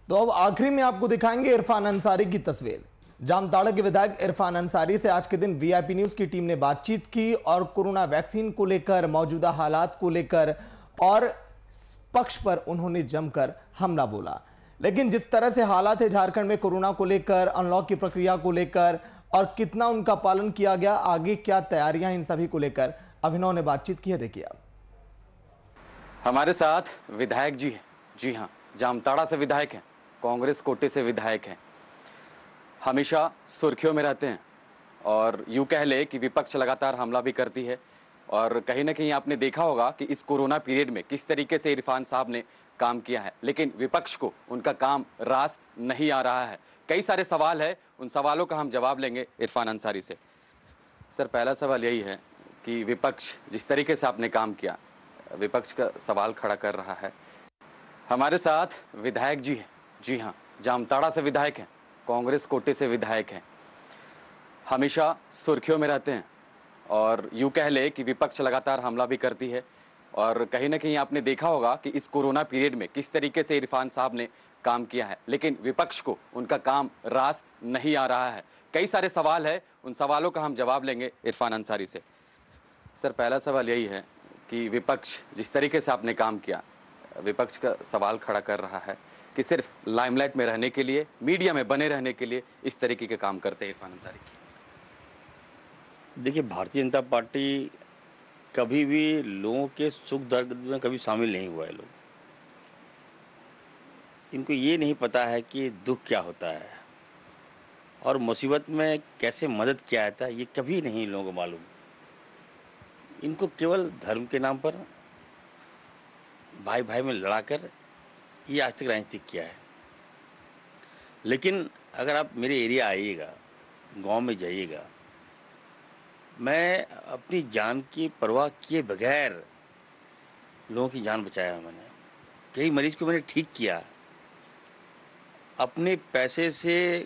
तो अब आखिरी में आपको दिखाएंगे इरफान अंसारी की तस्वीर। जामताड़ा के विधायक इरफान अंसारी से आज के दिन वीआईपी न्यूज की टीम ने बातचीत की और कोरोना वैक्सीन को लेकर, मौजूदा हालात को लेकर और पक्ष पर उन्होंने जमकर हमला बोला। लेकिन जिस तरह से हालात है झारखंड में कोरोना को लेकर, अनलॉक की प्रक्रिया को लेकर और कितना उनका पालन किया गया, आगे क्या तैयारियां, इन सभी को लेकर अभिनव ने बातचीत की है। देखिए आप। हमारे साथ विधायक जी हैं। जी हाँ, जामताड़ा से विधायक हैं, कांग्रेस कोटे से विधायक हैं, हमेशा सुर्खियों में रहते हैं और यूं कह ले कि विपक्ष लगातार हमला भी करती है। और कहीं ना कहीं आपने देखा होगा कि इस कोरोना पीरियड में किस तरीके से इरफान साहब ने काम किया है, लेकिन विपक्ष को उनका काम रास नहीं आ रहा है। कई सारे सवाल है, उन सवालों का हम जवाब लेंगे इरफान अंसारी से। सर, पहला सवाल यही है कि विपक्ष जिस तरीके से आपने काम किया, विपक्ष का सवाल खड़ा कर रहा है। हमारे साथ विधायक जी हैं। जी हाँ, जामताड़ा से विधायक हैं, कांग्रेस कोटे से विधायक हैं, हमेशा सुर्खियों में रहते हैं और यूं कह ले कि विपक्ष लगातार हमला भी करती है। और कहीं ना कहीं आपने देखा होगा कि इस कोरोना पीरियड में किस तरीके से इरफान साहब ने काम किया है, लेकिन विपक्ष को उनका काम रास नहीं आ रहा है। कई सारे सवाल है, उन सवालों का हम जवाब लेंगे इरफान अंसारी से। सर, पहला सवाल यही है कि विपक्ष जिस तरीके से आपने काम किया, विपक्ष का सवाल खड़ा कर रहा है कि सिर्फ लाइमलाइट में रहने के लिए, मीडिया में बने रहने के लिए इस तरीके के काम करते हैं इरफान अंसारी। देखिए, भारतीय जनता पार्टी कभी भी लोगों के सुख दर्द में कभी शामिल नहीं हुआ है। लोग, इनको ये नहीं पता है कि दुख क्या होता है और मुसीबत में कैसे मदद किया जाता है, ये कभी नहीं लोगों को मालूम। इनको केवल धर्म के नाम पर भाई भाई में लड़ाकर ये आज तक राजनीति किया है। लेकिन अगर आप मेरे एरिया आइएगा, गांव में जाइएगा, मैं अपनी जान की परवाह किए बगैर लोगों की जान बचाया। मैंने कई मरीज को मैंने ठीक किया, अपने पैसे से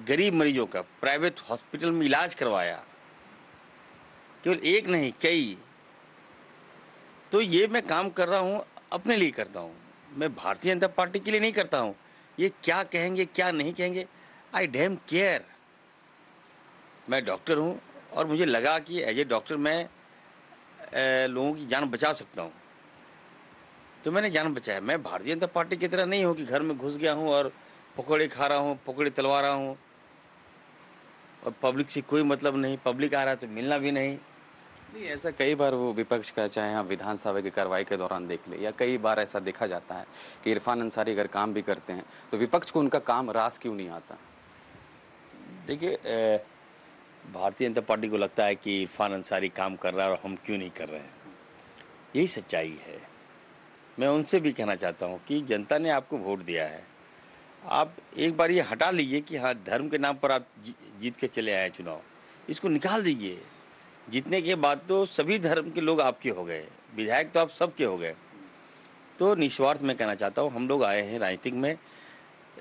गरीब मरीजों का प्राइवेट हॉस्पिटल में इलाज करवाया, केवल एक नहीं कई। तो ये मैं काम कर रहा हूँ, अपने लिए करता हूँ, मैं भारतीय जनता पार्टी के लिए नहीं करता हूँ। ये क्या कहेंगे क्या नहीं कहेंगे, आई डैम केयर। मैं डॉक्टर हूँ और मुझे लगा कि एज ए डॉक्टर मैं लोगों की जान बचा सकता हूँ, तो मैंने जान बचाया। मैं भारतीय जनता पार्टी की तरह नहीं हूँ कि घर में घुस गया हूँ और पकौड़े खा रहा हूँ, पकौड़े तलवा रहा हूँ और पब्लिक से कोई मतलब नहीं, पब्लिक आ रहा है तो मिलना भी नहीं। नहीं, ऐसा कई बार वो विपक्ष का, चाहे आप विधानसभा की कार्रवाई के दौरान देख ले, या कई बार ऐसा देखा जाता है कि इरफान अंसारी अगर काम भी करते हैं तो विपक्ष को उनका काम रास क्यों नहीं आता। देखिए, भारतीय जनता पार्टी को लगता है कि इरफान अंसारी काम कर रहा है और हम क्यों नहीं कर रहे हैं। यही सच्चाई है। मैं उनसे भी कहना चाहता हूँ कि जनता ने आपको वोट दिया है, आप एक बार ये हटा लीजिए कि हाँ, धर्म के नाम पर आप जीत के चले आए चुनाव, इसको निकाल दीजिए। जीतने के बाद तो सभी धर्म के लोग आपके हो गए, विधायक तो आप सबके हो गए। तो निस्वार्थ मैं कहना चाहता हूँ, हम लोग आए हैं राजनीतिक में,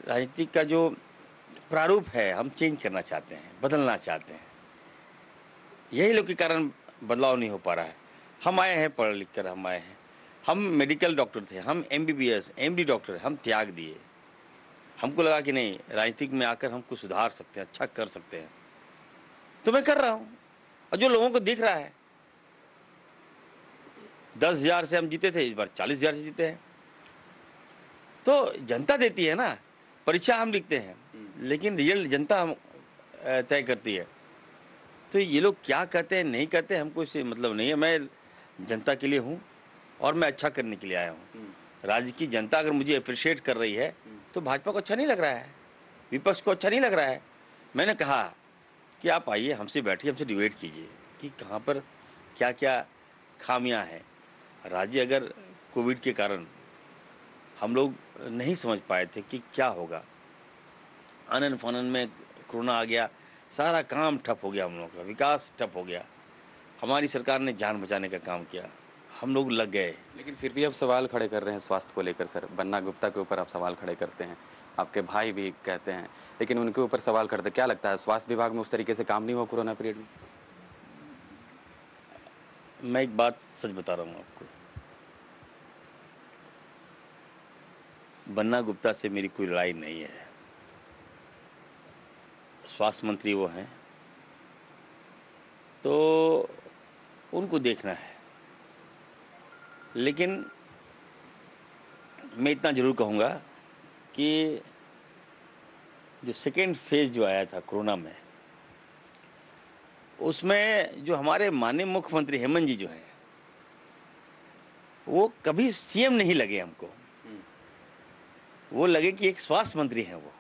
राजनीतिक का जो प्रारूप है हम चेंज करना चाहते हैं, बदलना चाहते हैं। यही लोग के कारण बदलाव नहीं हो पा रहा है। हम आए हैं पढ़ लिख कर, हम आए हैं, हम मेडिकल डॉक्टर थे, हम MBBS MD डॉक्टर, हम त्याग दिए। हमको लगा कि नहीं, राजनीतिक में आकर हम कुछ सुधार सकते हैं, अच्छा कर सकते हैं, तो मैं कर रहा हूँ। और जो लोगों को दिख रहा है, 10,000 से हम जीते थे, इस बार 40,000 से जीते हैं। तो जनता देती है ना, परीक्षा हम लिखते हैं लेकिन रिजल्ट जनता हम तय करती है। तो ये लोग क्या कहते हैं नहीं कहते हैं, हमको इससे मतलब नहीं है। मैं जनता के लिए हूँ और मैं अच्छा करने के लिए आया हूँ। राज्य की जनता अगर मुझे अप्रिशिएट कर रही है तो भाजपा को अच्छा नहीं लग रहा है, विपक्ष को अच्छा नहीं लग रहा है। मैंने कहा कि आप आइए, हमसे बैठिए, हमसे डिबेट कीजिए कि कहाँ पर क्या क्या खामियां हैं। राज्य अगर कोविड के कारण हम लोग नहीं समझ पाए थे कि क्या होगा, आनन फानन में कोरोना आ गया, सारा काम ठप हो गया, हम लोगों का विकास ठप हो गया। हमारी सरकार ने जान बचाने का काम किया, हम लोग लग गए। लेकिन फिर भी आप सवाल खड़े कर रहे हैं स्वास्थ्य को लेकर। सर, बन्ना गुप्ता के ऊपर आप सवाल खड़े करते हैं, आपके भाई भी कहते हैं, लेकिन उनके ऊपर सवाल करते हैं। क्या लगता है, स्वास्थ्य विभाग में उस तरीके से काम नहीं हुआ कोरोना पीरियड में? मैं एक बात सच बता रहा हूँ आपको, बन्ना गुप्ता से मेरी कोई लड़ाई नहीं है। स्वास्थ्य मंत्री वो हैं, तो उनको देखना है। लेकिन मैं इतना ज़रूर कहूँगा कि जो सेकेंड फेज जो आया था कोरोना में, उसमें जो हमारे माननीय मुख्यमंत्री हेमंत जी जो हैं, वो कभी सीएम नहीं लगे हमको। वो लगे कि एक स्वास्थ्य मंत्री हैं वो,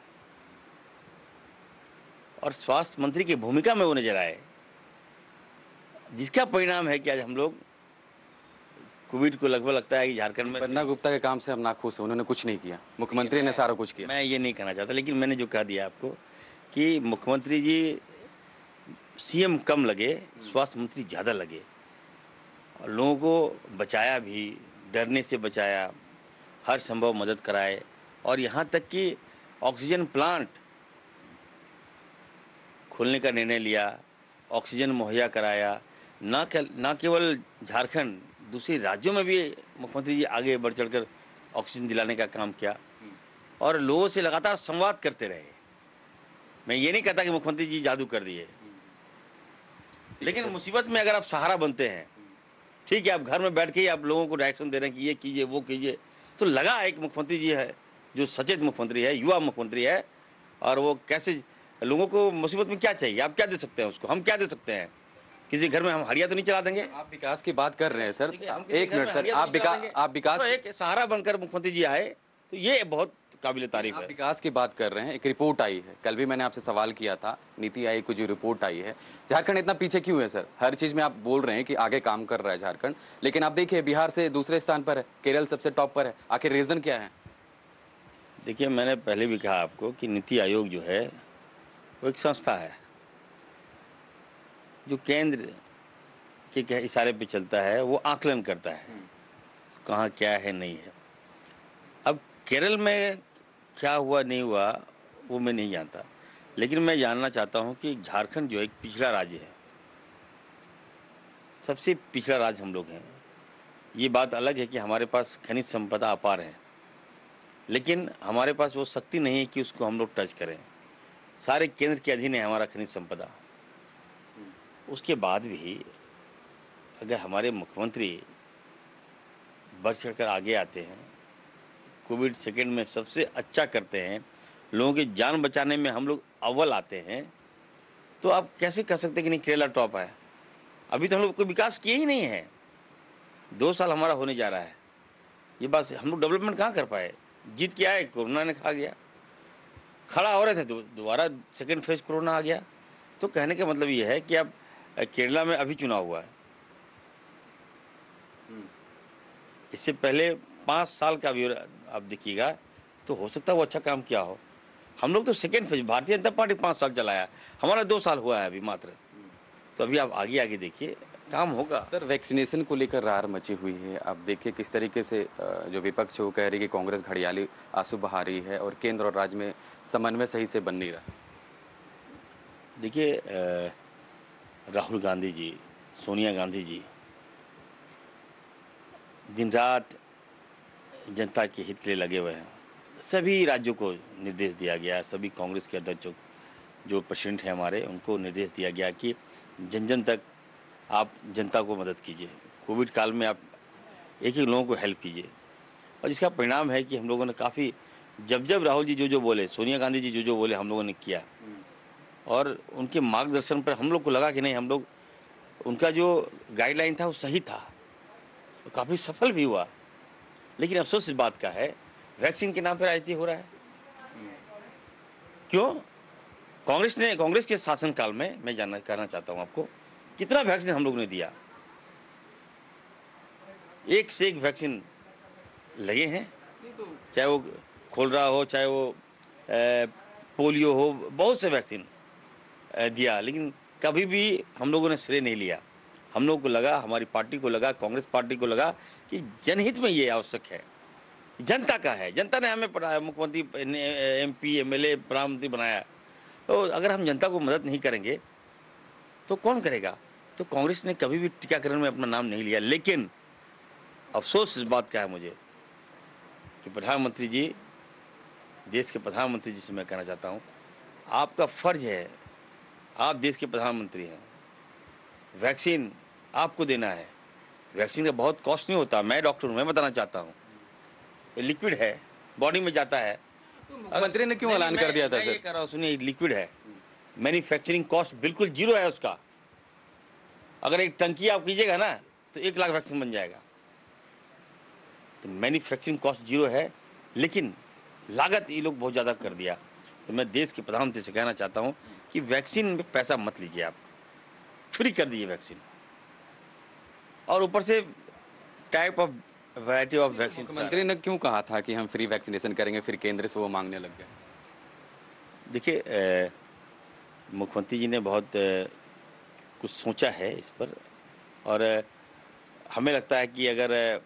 और स्वास्थ्य मंत्री की भूमिका में वो नजर आए, जिसका परिणाम है कि आज हम लोग कोविड को लगभग लगता है कि झारखंड में। बन्ना गुप्ता के काम से हम नाखुश हैं, उन्होंने कुछ नहीं किया, मुख्यमंत्री ने सारा कुछ किया। मैं ये नहीं कहना चाहता, लेकिन मैंने जो कह दिया आपको कि मुख्यमंत्री जी सीएम कम लगे, स्वास्थ्य मंत्री ज़्यादा लगे, और लोगों को बचाया भी, डरने से बचाया, हर संभव मदद कराए, और यहाँ तक कि ऑक्सीजन प्लांट खोलने का निर्णय लिया, ऑक्सीजन मुहैया कराया। ना केवल झारखंड, दूसरे राज्यों में भी मुख्यमंत्री जी आगे बढ़ चढ़कर ऑक्सीजन दिलाने का काम किया, और लोगों से लगातार संवाद करते रहे। मैं ये नहीं कहता कि मुख्यमंत्री जी जादू कर दिए, लेकिन मुसीबत में अगर आप सहारा बनते हैं, ठीक है, आप घर में बैठ के ही आप लोगों को डायरेक्शन दे रहे हैं कि ये कीजिए वो कीजिए, तो लगा एक मुख्यमंत्री जी है जो सचेत मुख्यमंत्री है, युवा मुख्यमंत्री है, और वो कैसे लोगों को मुसीबत में क्या चाहिए, आप क्या दे सकते हैं उसको, हम क्या दे सकते हैं। किसी घर में हम हड़िया तो नहीं चला देंगे। आप विकास की बात कर रहे हैं सर, एक मिनट सर, आप विकास, तो एक सहारा बनकर मुख्यमंत्री जी आए, तो ये बहुत काबिल तारीफ है। आप विकास की बात कर रहे हैं, एक रिपोर्ट आई है, कल भी मैंने आपसे सवाल किया था, नीति आयोग की जो रिपोर्ट आई है, झारखंड इतना पीछे क्यों है सर? हर चीज में आप बोल रहे हैं कि आगे काम कर रहा है झारखंड, लेकिन आप देखिए बिहार से दूसरे स्थान पर है, केरल सबसे टॉप पर है, आखिर रीजन क्या है? देखिए, मैंने पहले भी कहा आपको कि नीति आयोग जो है वो एक संस्था है जो केंद्र के इशारे पे चलता है, वो आकलन करता है कहाँ क्या है नहीं है। अब केरल में क्या हुआ नहीं हुआ वो मैं नहीं जानता, लेकिन मैं जानना चाहता हूँ कि झारखंड जो एक पिछड़ा राज्य है, सबसे पिछड़ा राज्य हम लोग हैं। ये बात अलग है कि हमारे पास खनिज संपदा अपार है, लेकिन हमारे पास वो शक्ति नहीं है कि उसको हम लोग टच करें। सारे केंद्र के अधीन है हमारा खनिज संपदा। उसके बाद भी अगर हमारे मुख्यमंत्री बढ़ चढ़कर आगे आते हैं, कोविड सेकेंड में सबसे अच्छा करते हैं, लोगों की जान बचाने में हम लोग अव्वल आते हैं, तो आप कैसे कह सकते हैं कि नहीं केरला टॉप है? अभी तो हम लोग कोई विकास किए ही नहीं है। 2 साल हमारा होने जा रहा है, ये बात हम लोग डेवलपमेंट कहाँ कर पाए? जीत के आए, कोरोना ने खा गया, खड़ा हो रहे थे, दोबारा सेकेंड फेज कोरोना आ गया। तो कहने का मतलब ये है कि अब केरला में अभी चुनाव हुआ है, इससे पहले 5 साल का ब्यौरा आप देखिएगा, तो हो सकता है वो अच्छा काम किया हो। हम लोग तो second phase, Bharatiya Janata party 5 साल चलाया, हमारा 2 साल हुआ है अभी मात्र। तो अभी आप आगे आगे देखिए, काम होगा। सर, वैक्सीनेशन को लेकर रार मची हुई है, आप देखिए किस तरीके से जो विपक्ष वो कह रही है कि कांग्रेस घड़ियाली आंसू बहा रही है और केंद्र और राज्य में समन्वय सही से बन नहीं रहा। देखिए, राहुल गांधी जी, सोनिया गांधी जी दिन रात जनता के हित के लिए लगे हुए हैं। सभी राज्यों को निर्देश दिया गया, सभी कांग्रेस के अध्यक्षों जो प्रेसिडेंट हैं हमारे, उनको निर्देश दिया गया कि जन जन तक आप जनता को मदद कीजिए, कोविड काल में आप एक एक लोगों को हेल्प कीजिए। और इसका परिणाम है कि हम लोगों ने काफ़ी, जब राहुल जी जो जो बोले, सोनिया गांधी जी जो जो बोले, हम लोगों ने किया, और उनके मार्गदर्शन पर हम लोग को लगा कि नहीं, हम लोग, उनका जो गाइडलाइन था वो सही था, तो काफ़ी सफल भी हुआ। लेकिन अफसोस इस बात का है, वैक्सीन के नाम पर राजनीति हो रहा है। क्यों? कांग्रेस के शासनकाल में, मैं कहना चाहता हूं आपको, कितना वैक्सीन हम लोगों ने दिया, एक से एक वैक्सीन लगे हैं, चाहे वो खोलरा हो, चाहे वो पोलियो हो, बहुत से वैक्सीन दिया, लेकिन कभी भी हम लोगों ने श्रेय नहीं लिया। हम लोगों को लगा, हमारी पार्टी को लगा, कांग्रेस पार्टी को लगा कि जनहित में ये आवश्यक है, जनता का है, जनता ने हमें मुख्यमंत्री, MP, MLA, प्रधानमंत्री बनाया। तो अगर हम जनता को मदद नहीं करेंगे तो कौन करेगा? तो कांग्रेस ने कभी भी टीकाकरण में अपना नाम नहीं लिया। लेकिन अफसोस इस बात का है मुझे कि प्रधानमंत्री जी देश के प्रधानमंत्री जी से मैं कहना चाहता हूँ, आपका फर्ज है, आप देश के प्रधानमंत्री हैं, वैक्सीन आपको देना है। वैक्सीन का बहुत कॉस्ट नहीं होता, मैं डॉक्टर हूँ, मैं बताना चाहता हूँ। ये लिक्विड है, बॉडी में जाता है। मुख्यमंत्री ने क्यों ऐलान कर दिया था मैं ये सर? कह रहा हूँ, सुनिए, लिक्विड है, मैन्युफैक्चरिंग कॉस्ट बिल्कुल जीरो है उसका। अगर एक टंकी आप कीजिएगा ना तो 1 लाख वैक्सीन बन जाएगा। तो मैन्युफैक्चरिंग कॉस्ट जीरो है, लेकिन लागत ये लोग बहुत ज़्यादा कर दिया। तो मैं देश के प्रधानमंत्री से कहना चाहता हूँ कि वैक्सीन में पैसा मत लीजिए, आप फ्री कर दीजिए वैक्सीन, और ऊपर से type of variety of vaccine. मुख्यमंत्री ने क्यों कहा था कि हम फ्री वैक्सीनेशन करेंगे, फिर केंद्र से वो मांगने लग गए? देखिए, मुख्यमंत्री जी ने बहुत कुछ सोचा है इस पर, और हमें लगता है कि अगर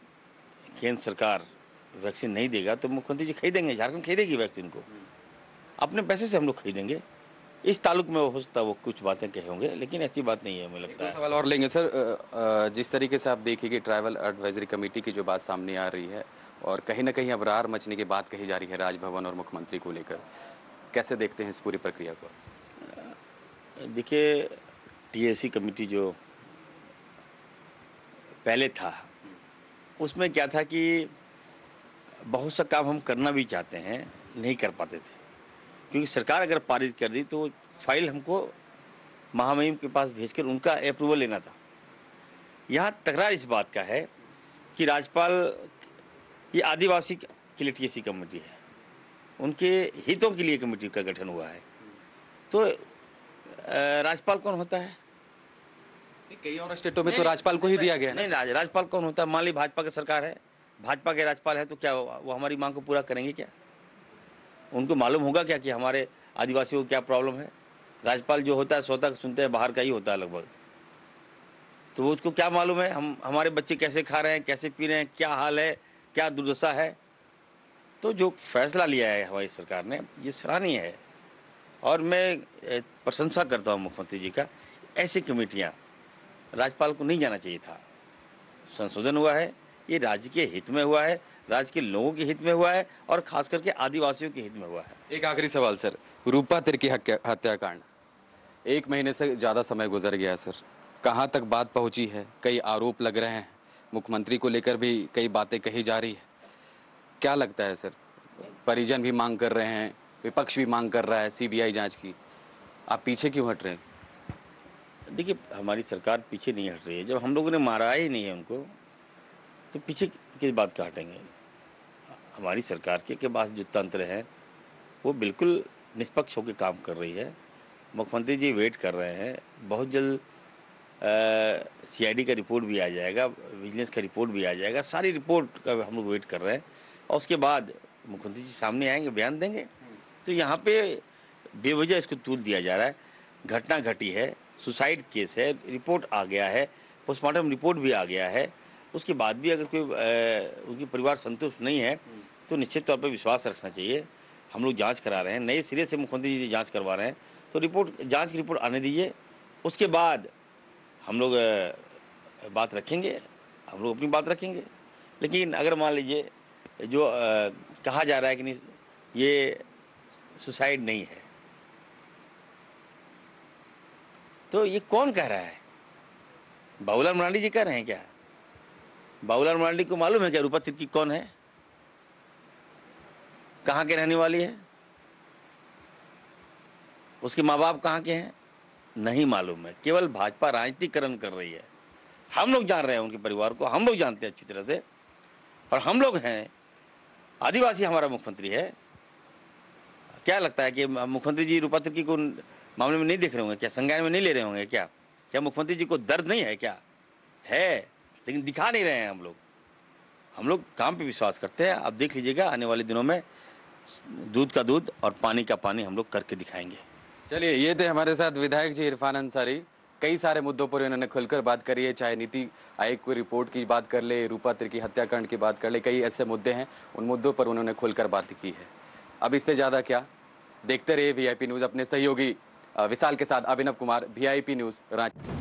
केंद्र सरकार वैक्सीन नहीं देगा तो मुख्यमंत्री जी खरीदेंगे, झारखंड खरीदेगी वैक्सीन को, अपने पैसे से हम लोग खरीदेंगे। इस ताल्लुक में हो सकता है वो कुछ बातें कहे होंगे, लेकिन ऐसी बात नहीं है, हमें लगता है। सवाल और लेंगे सर। जिस तरीके से आप देखिए कि ट्रैवल एडवाइजरी कमेटी की जो बात सामने आ रही है और कहीं ना कहीं अबरार मचने की बात कही जा रही है राजभवन और मुख्यमंत्री को लेकर, कैसे देखते हैं इस पूरी प्रक्रिया को? देखिए, टीएसी कमेटी जो पहले था, उसमें क्या था कि बहुत सा काम हम करना भी चाहते हैं, नहीं कर पाते थे, क्योंकि सरकार अगर पारित कर दी तो फाइल हमको महामहिम के पास भेजकर उनका अप्रूवल लेना था। यहाँ तकरार इस बात का है कि राज्यपाल, ये आदिवासी के लिए टीएसी कमेटी है, उनके हितों के लिए कमेटी का गठन हुआ है, तो राज्यपाल कौन होता है? कई और स्टेटों में तो राज्यपाल को ही दिया गया है ना। नहीं, राज्यपाल कौन होता है? मान ली भाजपा की सरकार है, भाजपा के राज्यपाल है, तो क्या वो हमारी मांग को पूरा करेंगे क्या? उनको मालूम होगा क्या कि हमारे आदिवासियों को क्या प्रॉब्लम है? राज्यपाल जो होता है स्वतः सुनते हैं, बाहर का ही होता है लगभग, तो वो उसको क्या मालूम है हमारे बच्चे कैसे खा रहे हैं, कैसे पी रहे हैं, क्या हाल है, क्या दुर्दशा है? तो जो फैसला लिया है हमारी सरकार ने, ये सराहनीय है, और मैं प्रशंसा करता हूँ मुख्यमंत्री जी का। ऐसी कमेटियाँ राज्यपाल को नहीं जाना चाहिए था। संशोधन हुआ है, ये राज्य के हित में हुआ है, राज्य के लोगों के हित में हुआ है, और खास करके आदिवासियों के हित में हुआ है। एक आखिरी सवाल सर, रूपा तिर्की हत्याकांड, 1 महीने से ज़्यादा समय गुजर गया सर, कहाँ तक बात पहुँची है? कई आरोप लग रहे हैं, मुख्यमंत्री को लेकर भी कई बातें कही जा रही है, क्या लगता है सर? परिजन भी मांग कर रहे हैं, विपक्ष भी मांग कर रहा है सीबीआई जांच की, आप पीछे क्यों हट रहे हैं? देखिए, हमारी सरकार पीछे नहीं हट रही है। जब हम लोगों ने मारा ही नहीं है उनको, तो पीछे किस बात का हटेंगे? हमारी सरकार के पास जो तंत्र है वो बिल्कुल निष्पक्ष होकर काम कर रही है। मुख्यमंत्री जी वेट कर रहे हैं, बहुत जल्द सीआईडी का रिपोर्ट भी आ जाएगा, विजिलेंस का रिपोर्ट भी आ जाएगा, सारी रिपोर्ट का हम लोग वेट कर रहे हैं, और उसके बाद मुख्यमंत्री जी सामने आएंगे, बयान देंगे। तो यहाँ पे बेवजह इसको तूल दिया जा रहा है। घटना घटी है, सुसाइड केस है, रिपोर्ट आ गया है, पोस्टमार्टम रिपोर्ट भी आ गया है, उसके बाद भी अगर कोई उनकी परिवार संतुष्ट नहीं है तो निश्चित तौर पर विश्वास रखना चाहिए। हम लोग जांच करा रहे हैं, नए सिरे से मुख्यमंत्री जी जांच करवा रहे हैं, तो रिपोर्ट, जांच की रिपोर्ट आने दीजिए, उसके बाद हम लोग बात रखेंगे, हम लोग अपनी बात रखेंगे। लेकिन अगर मान लीजिए जो कहा जा रहा है कि नहीं, ये सुसाइड नहीं है, तो ये कौन कह रहा है? बाबूलाल मरांडी जी कह रहे हैं क्या? बाबूलाल मरांडी को मालूम है क्या रूपा तिर्की कौन है, कहाँ के रहने वाली है, उसके माँ बाप कहाँ के हैं? नहीं मालूम है। केवल भाजपा राजनीतिकरण कर रही है। हम लोग जान रहे हैं उनके परिवार को, हम लोग जानते हैं अच्छी तरह से, और हम लोग हैं, आदिवासी हमारा मुख्यमंत्री है। क्या लगता है कि मुख्यमंत्री जी रूपा तिर्की को मामले में नहीं देख रहे होंगे क्या? संज्ञान में नहीं ले रहे होंगे क्या? क्या मुख्यमंत्री जी को दर्द नहीं है क्या? है, लेकिन दिखा नहीं रहे हैं। हम लोग काम पे विश्वास करते हैं। अब देख लीजिएगा, आने वाले दिनों में दूध का दूध और पानी का पानी हम लोग करके दिखाएंगे। चलिए, ये थे हमारे साथ विधायक जी इरफान अंसारी। कई सारे मुद्दों पर इन्होंने खुलकर बात करी है, चाहे नीति आयोग की रिपोर्ट की बात कर ले, रूपा तिर्की हत्याकांड की बात कर ले, कई ऐसे मुद्दे हैं, उन मुद्दों पर उन्होंने खुलकर बात की है। अब इससे ज़्यादा क्या, देखते रहिए वीआईपी न्यूज़। अपने सहयोगी विशाल के साथ अभिनव कुमार, वीआईपी न्यूज़, रांची।